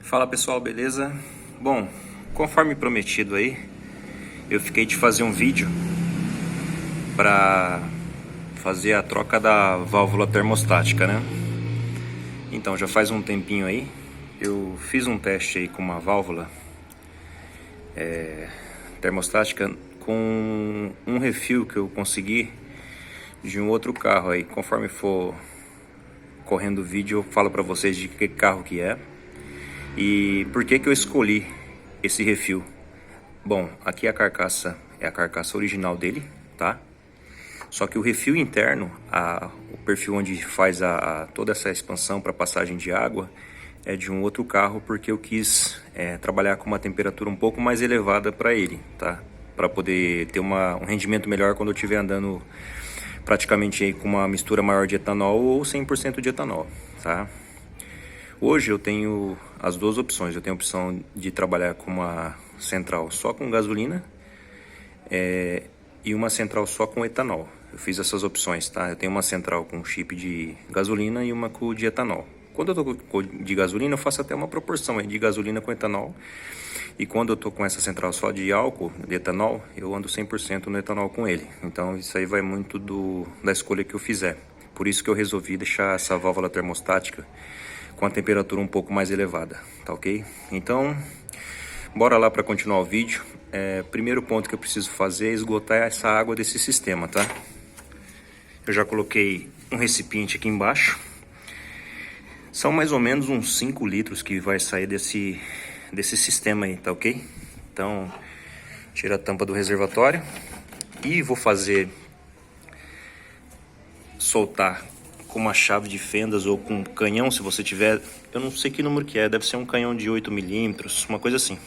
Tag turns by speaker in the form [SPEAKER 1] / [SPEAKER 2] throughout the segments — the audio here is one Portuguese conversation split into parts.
[SPEAKER 1] Fala pessoal, beleza? Bom, conforme prometido aí, eu fiquei de fazer um vídeo para fazer a troca da válvula termostática, né? Então, já faz um tempinho aí, eu fiz um teste aí com uma válvula termostática com um refil que eu consegui de um outro carro aí. Conforme for correndo o vídeo, eu falo para vocês de que carro que é e por que que eu escolhi esse refil. Bom, aqui a carcaça é a carcaça original dele, tá? Só que o refil interno, o perfil onde faz toda essa expansão para passagem de água, é de um outro carro, porque eu quis trabalhar com uma temperatura um pouco mais elevada para ele, tá? Para poder ter um rendimento melhor quando eu estiver andando praticamente aí com uma mistura maior de etanol ou 100% de etanol, tá? Hoje eu tenho as duas opções. Eu tenho a opção de trabalhar com uma central só com gasolina e uma central só com etanol. Eu fiz essas opções, tá? Eu tenho uma central com chip de gasolina e uma com de etanol. Quando eu tô com de gasolina, eu faço até uma proporção de gasolina com etanol. E quando eu tô com essa central só de álcool, de etanol, eu ando 100% no etanol com ele. Então isso aí vai muito da escolha que eu fizer. Por isso que eu resolvi deixar essa válvula termostática com a temperatura um pouco mais elevada, tá ok? Então, bora lá para continuar o vídeo. Primeiro ponto que eu preciso fazer é esgotar essa água desse sistema, tá? Eu já coloquei um recipiente aqui embaixo. São mais ou menos uns 5 litros que vai sair desse sistema aí, tá ok? Então, tira a tampa do reservatório e vou soltar com uma chave de fendas ou com um canhão, se você tiver. Eu não sei que número que é, deve ser um canhão de 8 milímetros, uma coisa assim.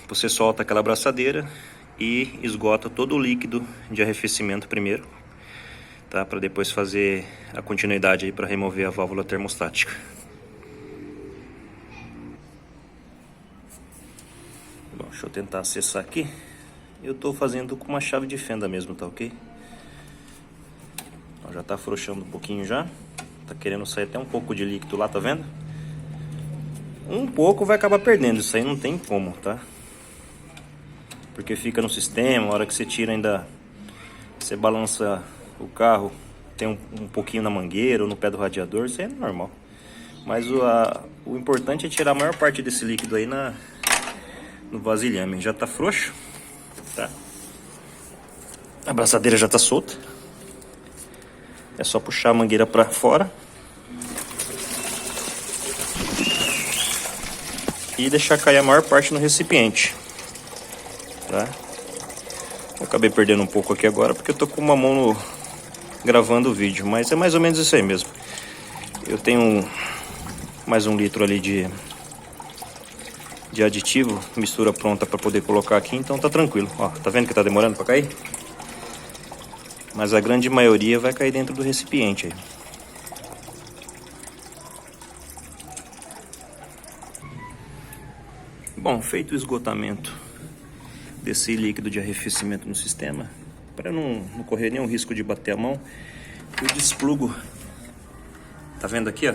[SPEAKER 1] Você solta aquela abraçadeira e esgota todo o líquido de arrefecimento primeiro, tá? Para depois fazer a continuidade aí para remover a válvula termostática. Bom, deixa eu tentar acessar aqui. Eu tô fazendo com uma chave de fenda mesmo, tá ok? Ó, já tá afrouxando um pouquinho já. Tá querendo sair até um pouco de líquido lá, tá vendo? Um pouco vai acabar perdendo, isso aí não tem como, tá? Porque fica no sistema, a hora que você tira ainda, você balança o carro, tem um pouquinho na mangueira ou no pé do radiador, isso aí é normal. Mas o importante é tirar a maior parte desse líquido aí no vasilhame. Já tá frouxo, tá? A abraçadeira já tá solta. É só puxar a mangueira para fora e deixar cair a maior parte no recipiente, tá? Eu acabei perdendo um pouco aqui agora porque eu tô com uma mão gravando o vídeo, mas é mais ou menos isso aí mesmo. Eu tenho mais 1 litro ali de aditivo, mistura pronta para poder colocar aqui, então tá tranquilo. Ó, tá vendo que tá demorando para cair? Mas a grande maioria vai cair dentro do recipiente aí. Bom, feito o esgotamento desse líquido de arrefecimento no sistema, para não correr nenhum risco de bater a mão, eu desplugo. Tá vendo aqui, ó?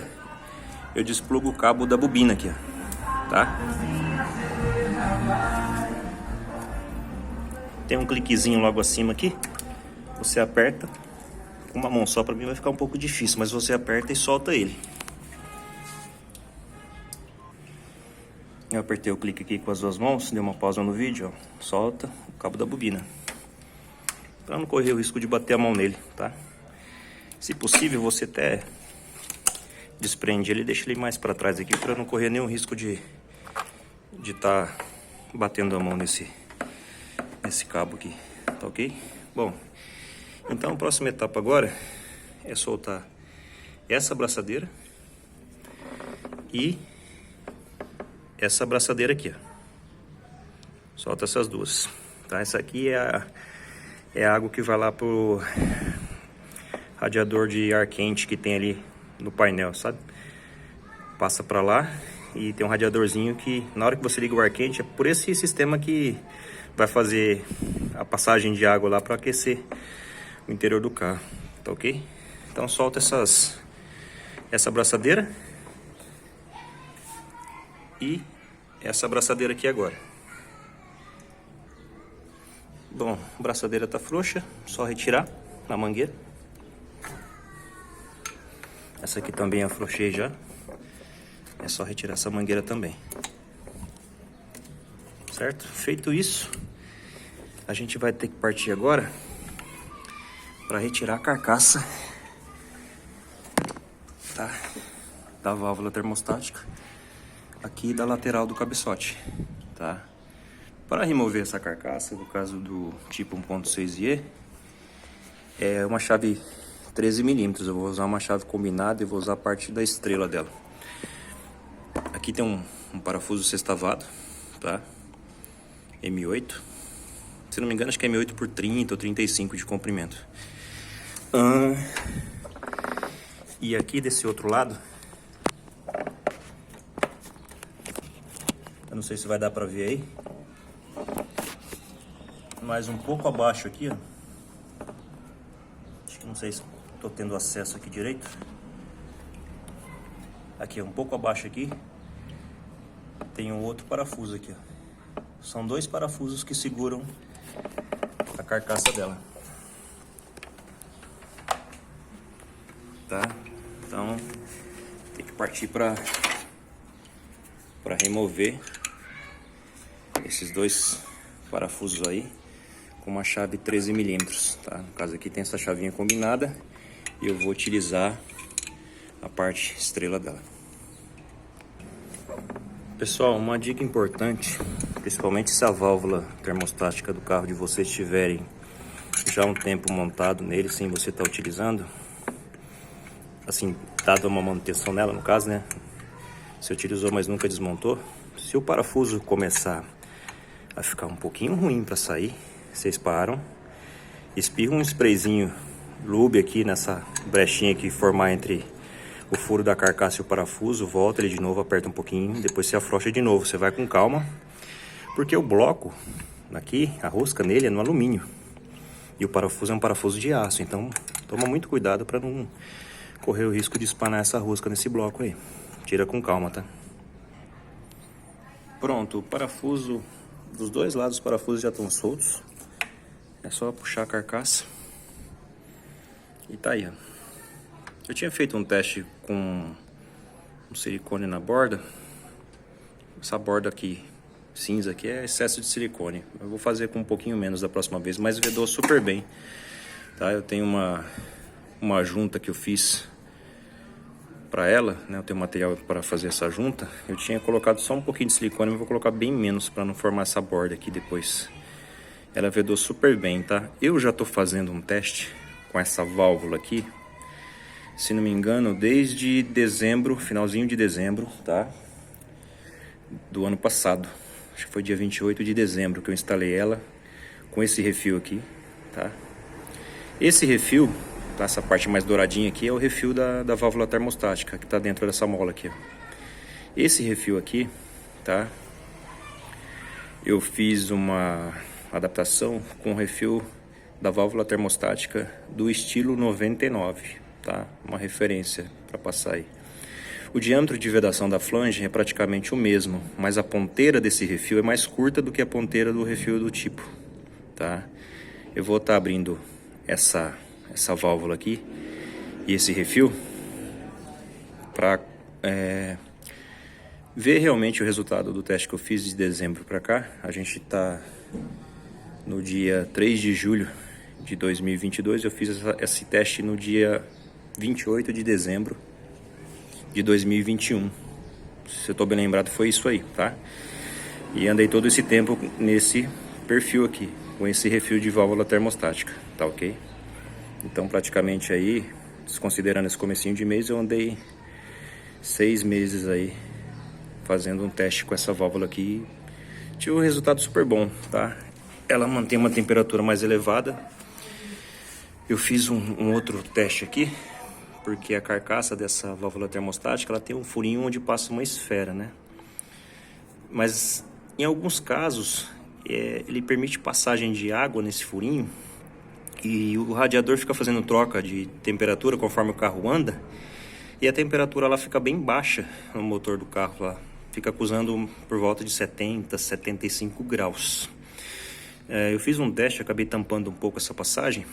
[SPEAKER 1] Eu desplugo o cabo da bobina aqui, ó. Tá? Tem um cliquezinho logo acima aqui. Você aperta com uma mão só, para mim vai ficar um pouco difícil, mas você aperta e solta ele. Eu apertei o clique aqui com as duas mãos, dei uma pausa no vídeo, ó. Solta o cabo da bobina, para não correr o risco de bater a mão nele, tá? Se possível, você até desprende ele e deixa ele mais para trás aqui, para não correr nenhum risco de tá batendo a mão nesse cabo aqui, tá ok? Bom, então a próxima etapa agora é soltar essa abraçadeira e essa abraçadeira aqui, ó. Solta essas duas, tá? Essa aqui é a água que vai lá pro radiador de ar quente que tem ali no painel, sabe? Passa pra lá e tem um radiadorzinho que na hora que você liga o ar quente é por esse sistema que vai fazer a passagem de água lá para aquecer o interior do carro, tá ok? Então solta essa abraçadeira e essa abraçadeira aqui agora. Bom, a abraçadeira tá frouxa, só retirar na mangueira. Essa aqui também afrouxei já. É só retirar essa mangueira também. Certo? Feito isso, a gente vai ter que partir agora para retirar a carcaça, tá? Da válvula termostática aqui da lateral do cabeçote, tá? Para remover essa carcaça, no caso do tipo 1.6E, é uma chave 13 milímetros. Eu vou usar uma chave combinada e vou usar a parte da estrela dela. Aqui tem um parafuso sextavado, tá? M8. Se não me engano, acho que é M8 por 30 ou 35 de comprimento. E aqui desse outro lado, eu não sei se vai dar pra ver aí, mas um pouco abaixo aqui, ó. Acho que não sei se tô tendo acesso aqui direito. Aqui, um pouco abaixo aqui, tem um outro parafuso aqui, ó. São dois parafusos que seguram a carcaça dela. Tá? Então, tem que partir para remover esses dois parafusos aí com uma chave 13 milímetros, tá? No caso aqui tem essa chavinha combinada e eu vou utilizar a parte estrela dela. Pessoal, uma dica importante, principalmente se a válvula termostática do carro de vocês estiverem já um tempo montado nele, sem você estar utilizando, assim, dado uma manutenção nela, no caso, né? Você utilizou, mas nunca desmontou. Se o parafuso começar a ficar um pouquinho ruim para sair, vocês param, espirram um sprayzinho lube aqui nessa brechinha que formar entre o furo da carcaça e o parafuso, volta ele de novo, aperta um pouquinho, depois você afrouxa de novo. Você vai com calma, porque o bloco aqui, a rosca nele é no alumínio e o parafuso é um parafuso de aço, então toma muito cuidado para não correr o risco de espanar essa rosca nesse bloco aí. Tira com calma, tá? Pronto, o parafuso dos dois lados, os parafusos já estão soltos. É só puxar a carcaça e tá aí, ó. Eu tinha feito um teste com um silicone na borda. Essa borda aqui, cinza aqui, é excesso de silicone. Eu vou fazer com um pouquinho menos da próxima vez, mas vedou super bem, tá? Eu tenho uma junta que eu fiz para ela, né? Eu tenho material para fazer essa junta. Eu tinha colocado só um pouquinho de silicone, mas vou colocar bem menos para não formar essa borda aqui depois. Ela vedou super bem, tá? Eu já tô fazendo um teste com essa válvula aqui, se não me engano, desde dezembro, finalzinho de dezembro, tá? Do ano passado. Acho que foi dia 28 de dezembro que eu instalei ela com esse refil aqui, tá? Esse refil, tá? Essa parte mais douradinha aqui é o refil da válvula termostática que tá dentro dessa mola aqui, ó. Esse refil aqui, tá? Eu fiz uma adaptação com o refil da válvula termostática do estilo 99. Tá? Uma referência para passar aí. O diâmetro de vedação da flange é praticamente o mesmo, mas a ponteira desse refil é mais curta do que a ponteira do refil do tipo, tá? Eu vou estar abrindo essa válvula aqui e esse refil para ver realmente o resultado do teste que eu fiz de dezembro para cá. A gente está no dia 3 de julho de 2022, eu fiz esse teste no dia 28 de dezembro de 2021. Se eu tô bem lembrado, foi isso aí, tá? E andei todo esse tempo nesse perfil aqui, com esse refil de válvula termostática, tá ok? Então praticamente aí, desconsiderando esse comecinho de mês, eu andei 6 meses aí fazendo um teste com essa válvula aqui. Tive um resultado super bom, tá? Ela mantém uma temperatura mais elevada. Eu fiz um outro teste aqui, porque a carcaça dessa válvula termostática, ela tem um furinho onde passa uma esfera, né? Mas em alguns casos, ele permite passagem de água nesse furinho e o radiador fica fazendo troca de temperatura conforme o carro anda e a temperatura lá fica bem baixa no motor do carro lá, fica acusando por volta de 70, 75 graus. Eu fiz um teste, acabei tampando um pouco essa passagem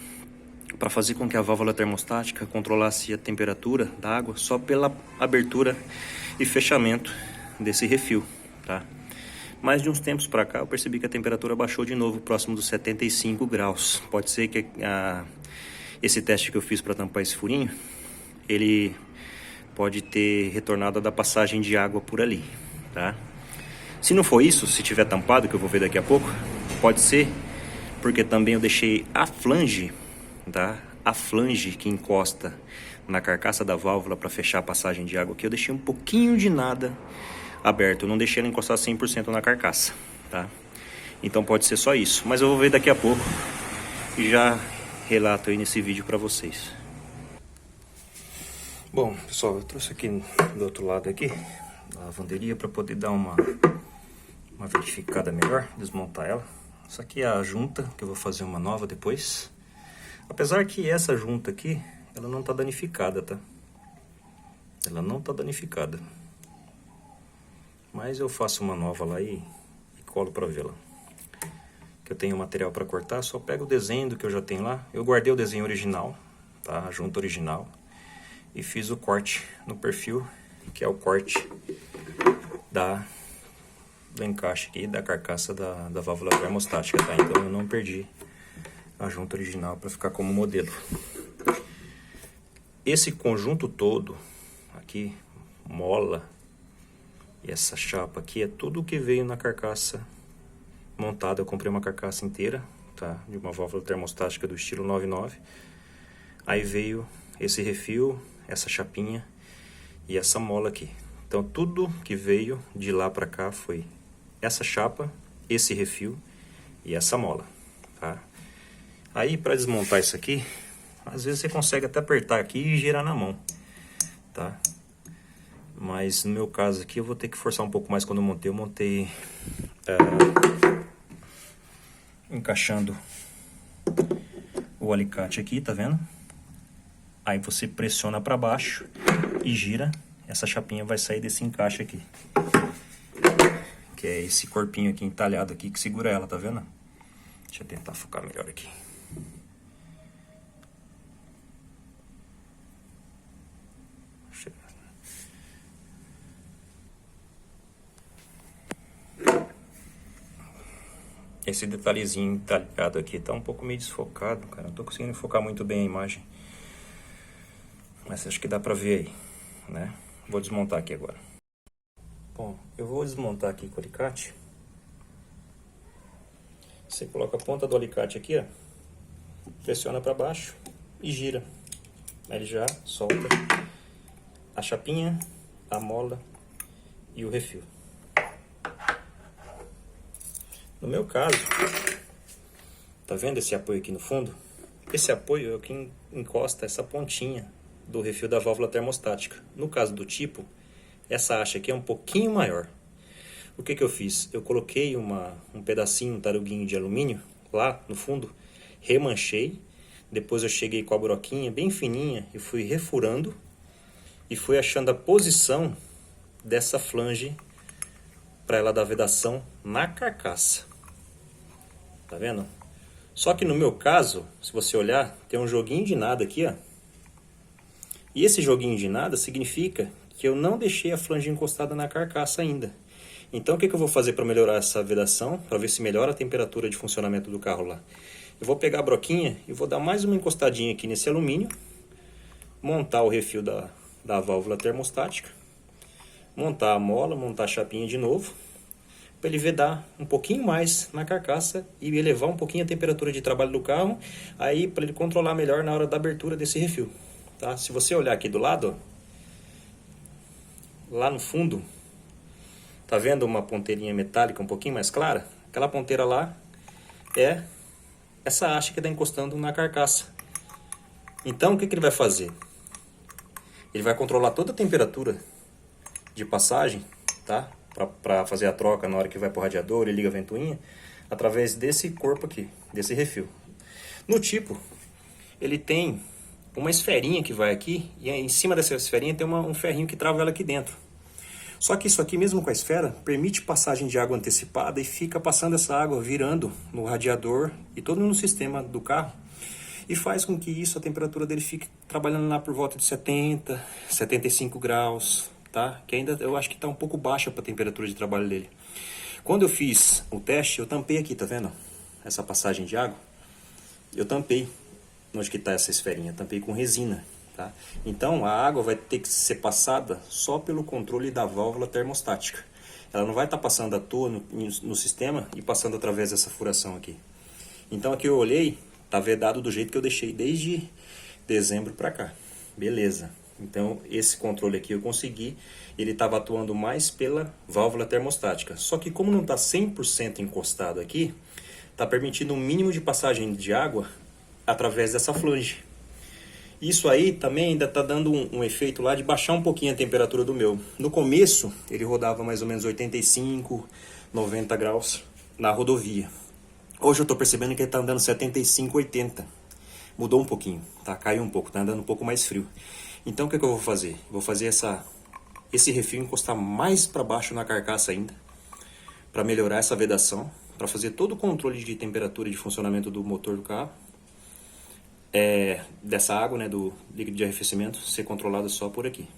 [SPEAKER 1] para fazer com que a válvula termostática controlasse a temperatura da água só pela abertura e fechamento desse refil, tá? Mas de uns tempos para cá eu percebi que a temperatura baixou de novo, próximo dos 75 graus. Pode ser que esse teste que eu fiz para tampar esse furinho, ele pode ter retornado da passagem de água por ali, tá? Se não for isso, se tiver tampado, que eu vou ver daqui a pouco, pode ser porque também eu deixei a flange, tá? A flange que encosta na carcaça da válvula para fechar a passagem de água aqui, eu deixei um pouquinho de nada aberto, eu não deixei ela encostar 100% na carcaça, tá? Então pode ser só isso, mas eu vou ver daqui a pouco e já relato aí nesse vídeo para vocês. Bom, pessoal, eu trouxe aqui do outro lado aqui a lavanderia para poder dar uma verificada melhor, desmontar ela. Isso aqui é a junta, que eu vou fazer uma nova depois. Apesar que essa junta aqui, ela não tá danificada, tá? Ela não tá danificada. Mas eu faço uma nova lá e colo para vê-la. Que eu tenho material para cortar, só pego o desenho do que eu já tenho lá. Eu guardei o desenho original, tá? A junta original. E fiz o corte no perfil, que é o corte do encaixe aqui da carcaça da válvula termostática, tá? Então eu não perdi a junta original para ficar como modelo. Esse conjunto todo aqui, mola e essa chapa aqui, é tudo que veio na carcaça montada. Eu comprei uma carcaça inteira, tá? De uma válvula termostática do estilo 99. Aí veio esse refil, essa chapinha e essa mola aqui. Então tudo que veio de lá para cá foi essa chapa, esse refil e essa mola, tá? Aí para desmontar isso aqui, às vezes você consegue até apertar aqui e girar na mão, tá? Mas no meu caso aqui eu vou ter que forçar um pouco mais quando eu montei encaixando o alicate aqui, tá vendo? Aí você pressiona para baixo e gira, essa chapinha vai sair desse encaixe aqui. Que é esse corpinho aqui entalhado aqui que segura ela, tá vendo? Deixa eu tentar focar melhor aqui. Esse detalhezinho entalhado aqui tá um pouco meio desfocado, cara. Não tô conseguindo focar muito bem a imagem. Mas acho que dá pra ver aí, né? Vou desmontar aqui agora. Bom, eu vou desmontar aqui com o alicate. Você coloca a ponta do alicate aqui, ó, pressiona para baixo e gira. Aí ele já solta a chapinha, a mola e o refil. No meu caso, tá vendo esse apoio aqui no fundo? Esse apoio é o que encosta essa pontinha do refil da válvula termostática. No caso do tipo, essa haste aqui é um pouquinho maior. O que eu fiz? Eu coloquei um pedacinho, um taruguinho de alumínio lá no fundo, remanchei, depois eu cheguei com a broquinha bem fininha e fui refurando e fui achando a posição dessa flange para ela dar vedação na carcaça. Tá vendo? Só que no meu caso, se você olhar, tem um joguinho de nada aqui, ó. E esse joguinho de nada significa que eu não deixei a flange encostada na carcaça ainda. Então o que eu vou fazer para melhorar essa vedação, para ver se melhora a temperatura de funcionamento do carro lá? Eu vou pegar a broquinha e vou dar mais uma encostadinha aqui nesse alumínio, montar o refil da válvula termostática, montar a mola, montar a chapinha de novo, para ele vedar um pouquinho mais na carcaça e elevar um pouquinho a temperatura de trabalho do carro, aí para ele controlar melhor na hora da abertura desse refil. Tá? Se você olhar aqui do lado, ó, lá no fundo, tá vendo uma ponteirinha metálica um pouquinho mais clara? Aquela ponteira lá é essa haste que está encostando na carcaça. Então o que ele vai fazer? Ele vai controlar toda a temperatura de passagem, tá? Para fazer a troca na hora que vai para o radiador e liga a ventoinha, através desse corpo aqui, desse refil. No tipo, ele tem uma esferinha que vai aqui, e em cima dessa esferinha tem um ferrinho que trava ela aqui dentro.
[SPEAKER 2] Só que isso aqui, mesmo com a esfera, permite passagem de água antecipada e fica passando essa água virando no radiador e todo no sistema do carro. E faz com que isso, a temperatura dele fique trabalhando lá por volta de 70, 75 graus, tá? Que ainda eu acho que está um pouco baixa para a temperatura de trabalho dele. Quando eu fiz o teste, eu tampei aqui, tá vendo? Essa passagem de água. Eu tampei. Onde que está essa esferinha? Tampei com resina. Tá? Então a água vai ter que ser passada só pelo controle da válvula termostática. Ela não vai estar passando à toa no sistema e passando através dessa furação aqui. Então aqui eu olhei, está vedado do jeito que eu deixei desde dezembro para cá. Beleza. Então esse controle aqui eu consegui. Ele estava atuando mais pela válvula termostática. Só que como não está 100% encostado aqui, está permitindo um mínimo de passagem de água através dessa flange. Isso aí também ainda está dando um efeito lá de baixar um pouquinho a temperatura do meu. No começo, ele rodava mais ou menos 85, 90 graus na rodovia. Hoje eu estou percebendo que ele está andando 75, 80. Mudou um pouquinho, tá? Caiu um pouco, está andando um pouco mais frio. Então o que eu vou fazer? Vou fazer esse refil encostar mais para baixo na carcaça ainda, para melhorar essa vedação, para fazer todo o controle de temperatura e de funcionamento do motor do carro. Dessa água, né, do líquido de arrefecimento, ser controlada só por aqui.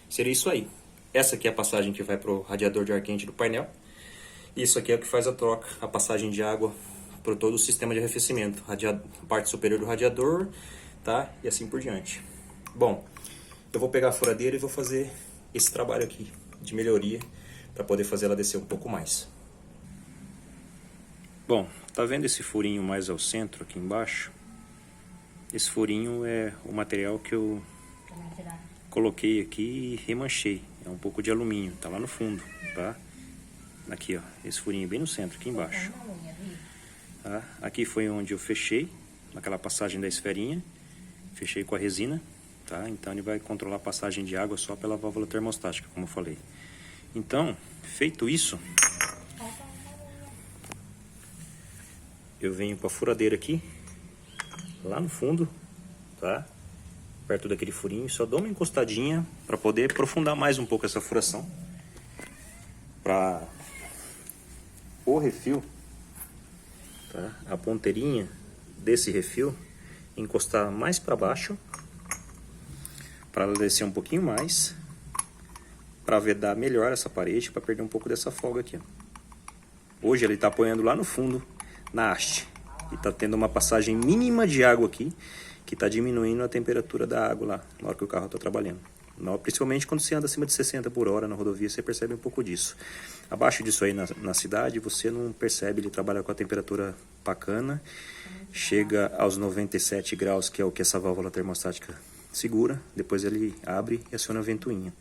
[SPEAKER 2] Seria isso aí. Essa aqui é a passagem que vai para o radiador de ar quente do painel. Isso aqui é o que faz a troca, a passagem de água para todo o sistema de arrefecimento, a parte superior do radiador, tá? E assim por diante. Bom, eu vou pegar a furadeira e vou fazer esse trabalho aqui de melhoria para poder fazer ela descer um pouco mais.
[SPEAKER 1] Bom, tá vendo esse furinho mais ao centro aqui embaixo? Esse furinho é o material que eu coloquei aqui e remanchei. É um pouco de alumínio, tá lá no fundo, tá? Aqui, ó, esse furinho bem no centro, aqui embaixo. Tá? Aqui foi onde eu fechei, naquela passagem da esferinha. Fechei com a resina, tá? Então ele vai controlar a passagem de água só pela válvula termostática, como eu falei. Então, feito isso, eu venho com a furadeira aqui, lá no fundo, tá? Perto daquele furinho, só dou uma encostadinha para poder aprofundar mais um pouco essa furação. Para o refil, tá? A ponteirinha desse refil encostar mais para baixo, para ela descer um pouquinho mais, para vedar melhor essa parede, para perder um pouco dessa folga aqui, ó. Hoje ele está apoiando lá no fundo, na haste. E está tendo uma passagem mínima de água aqui, que está diminuindo a temperatura da água lá, na hora que o carro está trabalhando. Principalmente quando você anda acima de 60 por hora na rodovia, você percebe um pouco disso. Abaixo disso aí na cidade, você não percebe, ele trabalha com a temperatura bacana, chega aos 97 graus, que é o que essa válvula termostática segura, depois ele abre e aciona a ventoinha.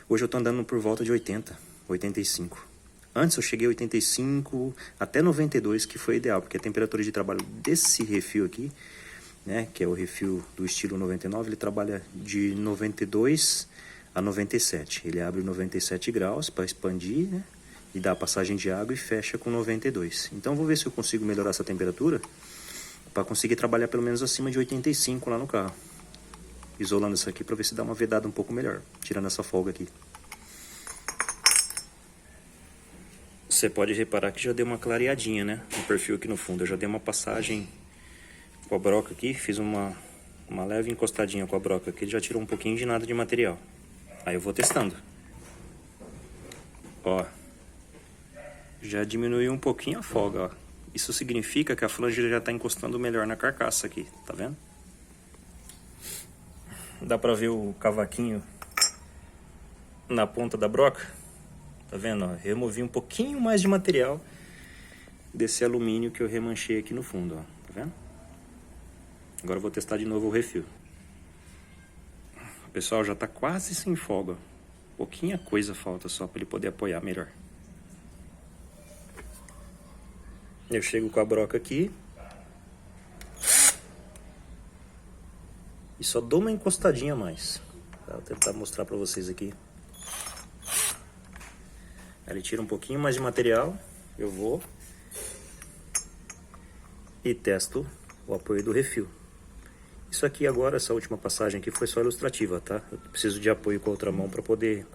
[SPEAKER 1] Hoje eu estou andando por volta de 80, 85. Antes eu cheguei a 85 até 92, que foi ideal, porque a temperatura de trabalho desse refil aqui, né, que é o refil do estilo 99, ele trabalha de 92 a 97. Ele abre 97 graus para expandir, né, e dá a passagem de água e fecha com 92. Então vou ver se eu consigo melhorar essa temperatura para conseguir trabalhar pelo menos acima de 85 lá no carro. Isolando isso aqui para ver se dá uma vedada um pouco melhor, tirando essa folga aqui. Você pode reparar que já deu uma clareadinha, né, no perfil aqui no fundo. Eu já dei uma passagem com a broca aqui, fiz uma leve encostadinha com a broca aqui, já tirou um pouquinho de nada de material. Aí eu vou testando. Ó, já diminuiu um pouquinho a folga, ó. Isso significa que a flange já está encostando melhor na carcaça aqui, tá vendo? Dá pra ver o cavaquinho na ponta da broca? Tá vendo? Ó, removi um pouquinho mais de material desse alumínio que eu remanchei aqui no fundo, ó. Tá vendo? Agora eu vou testar de novo o refil. Pessoal, já tá quase sem folga. Pouquinha coisa falta só para ele poder apoiar melhor. Eu chego com a broca aqui e só dou uma encostadinha a mais. Vou tentar mostrar para vocês aqui. Aí ele tira um pouquinho mais de material, eu vou e testo o apoio do refil. Isso aqui agora, essa última passagem aqui foi só ilustrativa, tá? Eu preciso de apoio com a outra mão para poder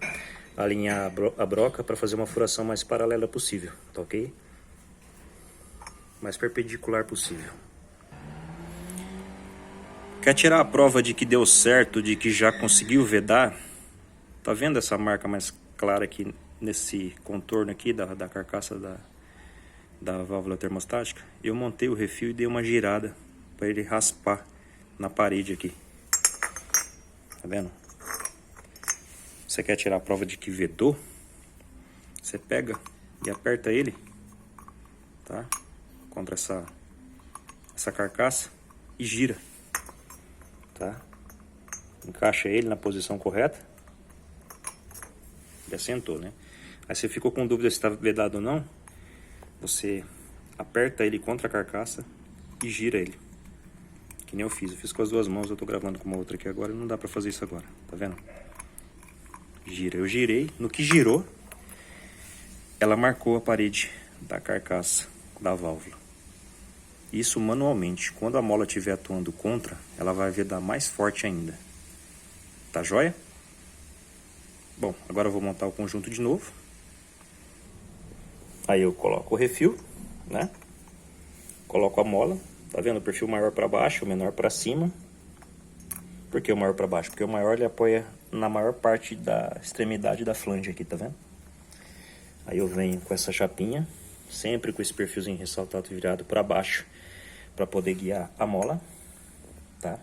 [SPEAKER 1] alinhar a broca para fazer uma furação mais paralela possível, tá ok? Mais perpendicular possível. Quer tirar a prova de que deu certo, de que já conseguiu vedar? Tá vendo essa marca mais clara aqui nesse contorno aqui da carcaça da válvula termostática? Eu montei o refil e dei uma girada para ele raspar na parede aqui. Tá vendo? Você quer tirar a prova de que vedou? Você pega e aperta ele, tá? Contra essa carcaça e gira, tá? Encaixa ele na posição correta. Ele assentou, né? Aí você ficou com dúvida se está vedado ou não, você aperta ele contra a carcaça e gira ele. Que nem eu fiz com as duas mãos, eu tô gravando com uma outra aqui agora, não dá pra fazer isso agora, tá vendo? Gira, eu girei, no que girou, ela marcou a parede da carcaça da válvula. Isso manualmente, quando a mola estiver atuando contra, ela vai vedar mais forte ainda. Tá joia? Bom, agora eu vou montar o conjunto de novo. Aí eu coloco o refil, né? Coloco a mola, tá vendo? O perfil maior para baixo, o menor para cima. Por que o maior para baixo? Porque o maior ele apoia na maior parte da extremidade da flange aqui, tá vendo? Aí eu venho com essa chapinha, sempre com esse perfilzinho ressaltado e virado para baixo, para poder guiar a mola, tá?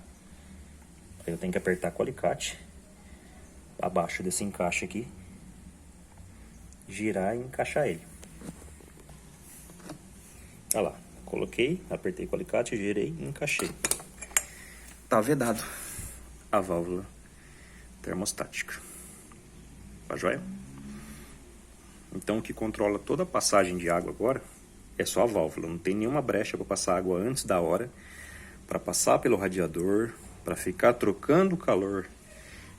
[SPEAKER 1] Aí eu tenho que apertar com o alicate, abaixo desse encaixe aqui, girar e encaixar ele. Olha lá, coloquei, apertei com o alicate, girei e encaixei. Tá vedado a válvula termostática. Tá joia? Então o que controla toda a passagem de água agora é só a válvula. Não tem nenhuma brecha para passar água antes da hora, para passar pelo radiador, para ficar trocando o calor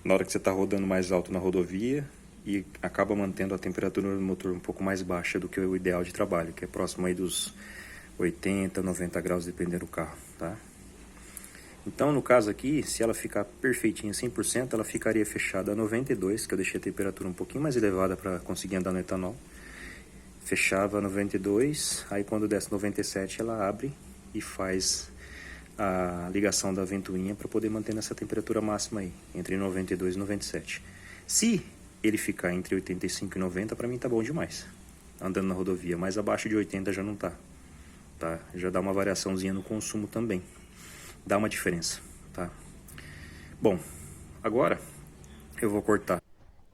[SPEAKER 1] na hora que você está rodando mais alto na rodovia e acaba mantendo a temperatura do motor um pouco mais baixa do que o ideal de trabalho, que é próximo aí dos 80, 90 graus, dependendo do carro, tá? Então, no caso aqui, se ela ficar perfeitinha 100%, ela ficaria fechada a 92, que eu deixei a temperatura um pouquinho mais elevada para conseguir andar no etanol. Fechava a 92, aí quando desce 97, ela abre e faz a ligação da ventoinha para poder manter nessa temperatura máxima aí, entre 92 e 97. Se ele ficar entre 85 e 90, para mim tá bom demais, andando na rodovia, mas abaixo de 80 já não tá, tá? Já dá uma variaçãozinha no consumo também. Dá uma diferença, tá? Bom, agora eu vou cortar.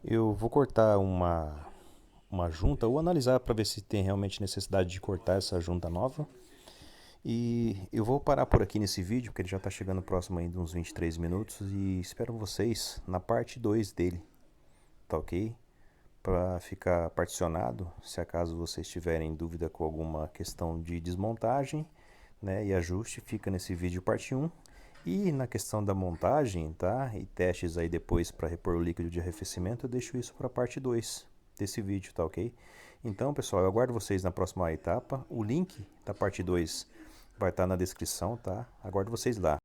[SPEAKER 1] Eu vou cortar uma junta, ou analisar para ver se tem realmente necessidade de cortar essa junta nova. E eu vou parar por aqui nesse vídeo, porque ele já está chegando próximo aí de uns 23 minutos. E espero vocês na parte 2 dele, tá ok? Para ficar particionado, se acaso vocês tiverem dúvida com alguma questão de desmontagem, né, e ajuste, fica nesse vídeo parte 1. E na questão da montagem, tá, e testes aí depois para repor o líquido de arrefecimento, eu deixo isso para a parte 2 desse vídeo, tá ok? Então, pessoal, eu aguardo vocês na próxima etapa. O link da parte 2 vai estar na descrição, tá? Aguardo vocês lá.